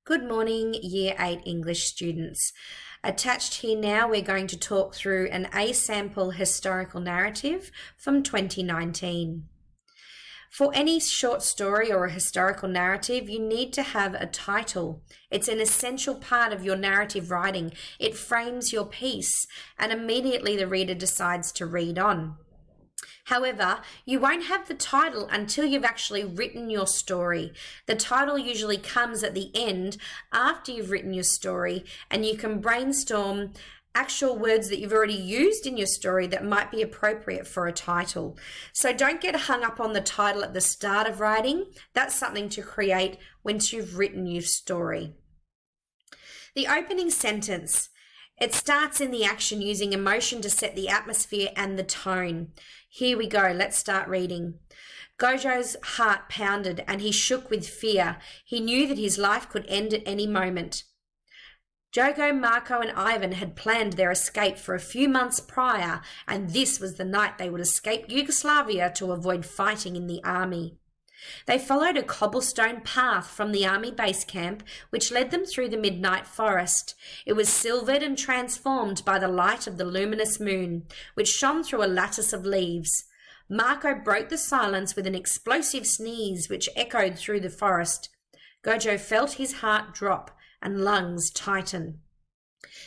Good morning, Year 8 English students. Attached here now, we're going to talk through an A-sample historical narrative from 2019. For any short story or a historical narrative, you need to have a title. It's an essential part of your narrative writing. It frames your piece, and immediately the reader decides to read on. However, you won't have the title until you've actually written your story. The title usually comes at the end after you've written your story, and you can brainstorm actual words that you've already used in your story that might be appropriate for a title. So don't get hung up on the title at the start of writing. That's something to create once you've written your story. The opening sentence. It starts in the action using emotion to set the atmosphere and the tone. Here we go. Let's start reading. Gojo's heart pounded and he shook with fear. He knew that his life could end at any moment. Jogo, Marco and Ivan had planned their escape for a few months prior, and this was the night they would escape Yugoslavia to avoid fighting in the army. They followed a cobblestone path from the army base camp, which led them through the midnight forest. It was silvered and transformed by the light of the luminous moon, which shone through a lattice of leaves. Marco broke the silence with an explosive sneeze which echoed through the forest. Gojo felt his heart drop and lungs tighten.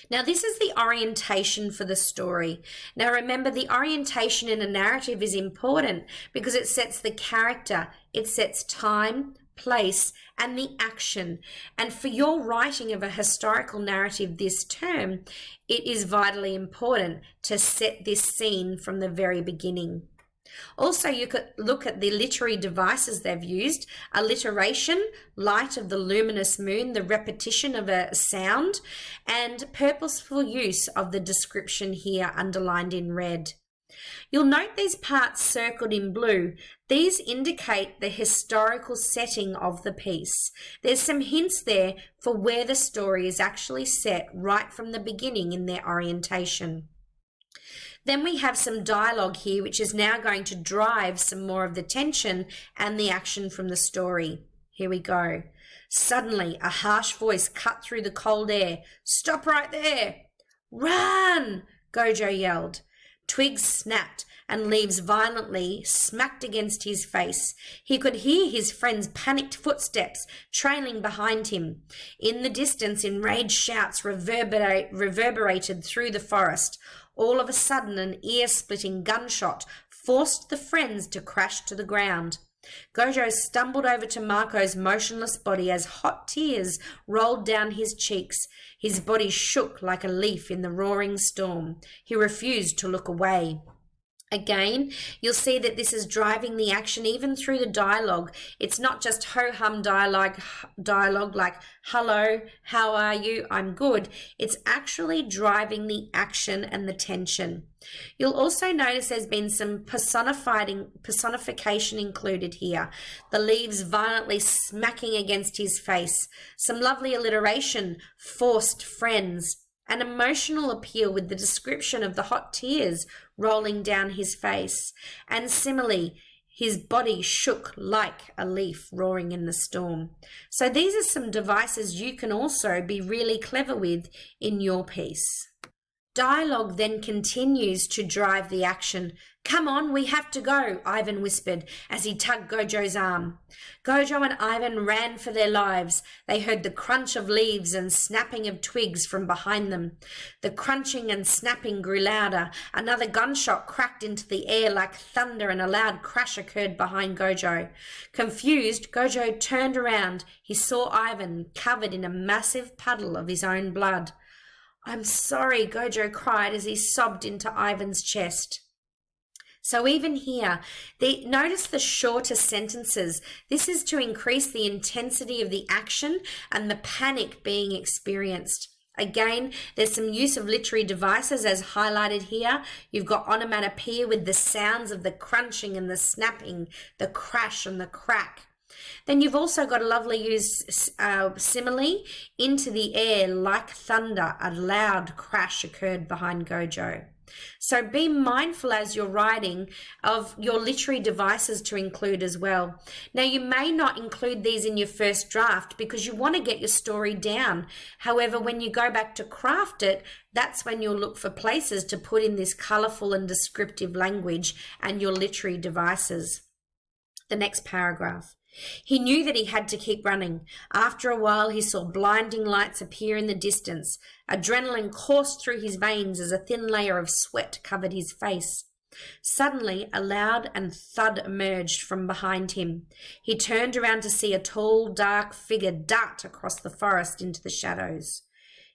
Now, this is the orientation for the story. Now, remember, the orientation in a narrative is important because it sets the character, it sets time, place, and the action. And for your writing of a historical narrative this term, it is vitally important to set this scene from the very beginning. Also, you could look at the literary devices they've used: alliteration, light of the luminous moon, the repetition of a sound, and purposeful use of the description here underlined in red. You'll note these parts circled in blue. These indicate the historical setting of the piece. There's some hints there for where the story is actually set right from the beginning in their orientation. Then we have some dialogue here, which is now going to drive some more of the tension and the action from the story. Here we go. Suddenly, a harsh voice cut through the cold air. "Stop right there!" "Run!" Gojo yelled. Twigs snapped and leaves violently smacked against his face. He could hear his friend's panicked footsteps trailing behind him. In the distance, enraged shouts reverberated through the forest. All of a sudden, an ear-splitting gunshot forced the friends to crash to the ground. Gojo stumbled over to Marco's motionless body as hot tears rolled down his cheeks. His body shook like a leaf in the roaring storm. He refused to look away. Again, you'll see that this is driving the action even through the dialogue. It's not just ho-hum dialogue like, "Hello, how are you? I'm good." It's actually driving the action and the tension. You'll also notice there's been some personification included here. The leaves violently smacking against his face. Some lovely alliteration, forced friends. An emotional appeal with the description of the hot tears rolling down his face. And similarly, his body shook like a leaf roaring in the storm. So these are some devices you can also be really clever with in your piece. Dialogue then continues to drive the action. "Come on, we have to go," Ivan whispered as he tugged Gojo's arm. Gojo and Ivan ran for their lives. They heard the crunch of leaves and snapping of twigs from behind them. The crunching and snapping grew louder. Another gunshot cracked into the air like thunder, and a loud crash occurred behind Gojo. Confused, Gojo turned around. He saw Ivan covered in a massive puddle of his own blood. "I'm sorry," Gojo cried as he sobbed into Ivan's chest. So even here, notice the shorter sentences. This is to increase the intensity of the action and the panic being experienced. Again, there's some use of literary devices as highlighted here. You've got onomatopoeia with the sounds of the crunching and the snapping, the crash and the crack. Then you've also got a lovely use simile, into the air like thunder. A loud crash occurred behind Gojo. So be mindful as you're writing of your literary devices to include as well. Now, you may not include these in your first draft because you want to get your story down. However, when you go back to craft it, that's when you'll look for places to put in this colourful and descriptive language and your literary devices. The next paragraph. He knew that he had to keep running. After a while, he saw blinding lights appear in the distance. Adrenaline coursed through his veins as a thin layer of sweat covered his face. Suddenly, a loud and thud emerged from behind him. He turned around to see a tall, dark figure dart across the forest into the shadows.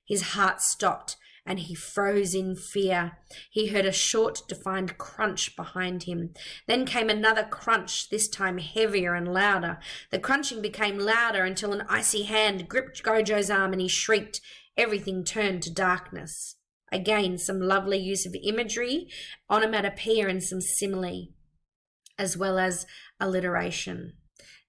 His heart stopped, and he froze in fear. He heard a short, defined crunch behind him. Then came another crunch, this time heavier and louder. The crunching became louder until an icy hand gripped Gojo's arm and he shrieked. Everything turned to darkness. Again, some lovely use of imagery, onomatopoeia, and some simile, as well as alliteration.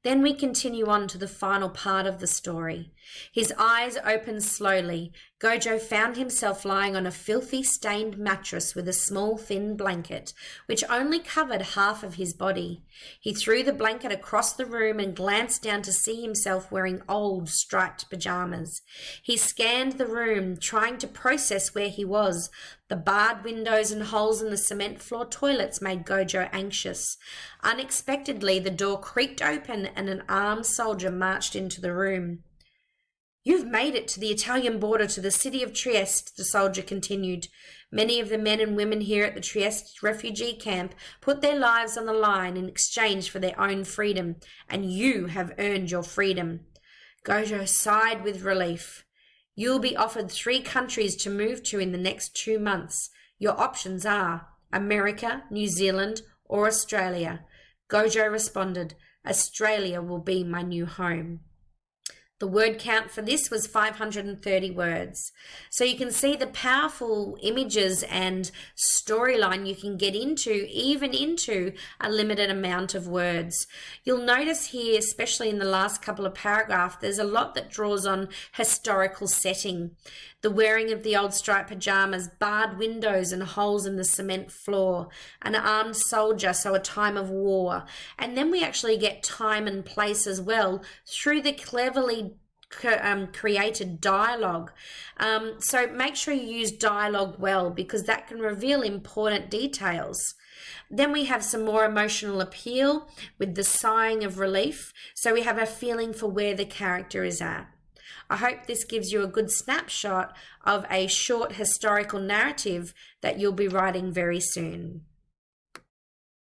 Then we continue on to the final part of the story. His eyes opened slowly. Gojo found himself lying on a filthy, stained mattress with a small, thin blanket, which only covered half of his body. He threw the blanket across the room and glanced down to see himself wearing old, striped pajamas. He scanned the room, trying to process where he was. The barred windows and holes in the cement floor toilets made Gojo anxious. Unexpectedly, the door creaked open and an armed soldier marched into the room. "You've made it to the Italian border to the city of Trieste," the soldier continued. "Many of the men and women here at the Trieste refugee camp put their lives on the line in exchange for their own freedom, and you have earned your freedom." Gojo sighed with relief. "You'll be offered 3 countries to move to in the next 2 months. Your options are America, New Zealand, or Australia." Gojo responded, "Australia will be my new home." The word count for this was 530 words. So you can see the powerful images and storyline you can get into, even into a limited amount of words. You'll notice here, especially in the last couple of paragraphs, there's a lot that draws on historical setting. The wearing of the old striped pajamas, barred windows and holes in the cement floor, an armed soldier, so a time of war. And then we actually get time and place as well through the cleverly created dialogue. So make sure you use dialogue well because that can reveal important details. Then we have some more emotional appeal with the sighing of relief. So we have a feeling for where the character is at. I hope this gives you a good snapshot of a short historical narrative that you'll be writing very soon.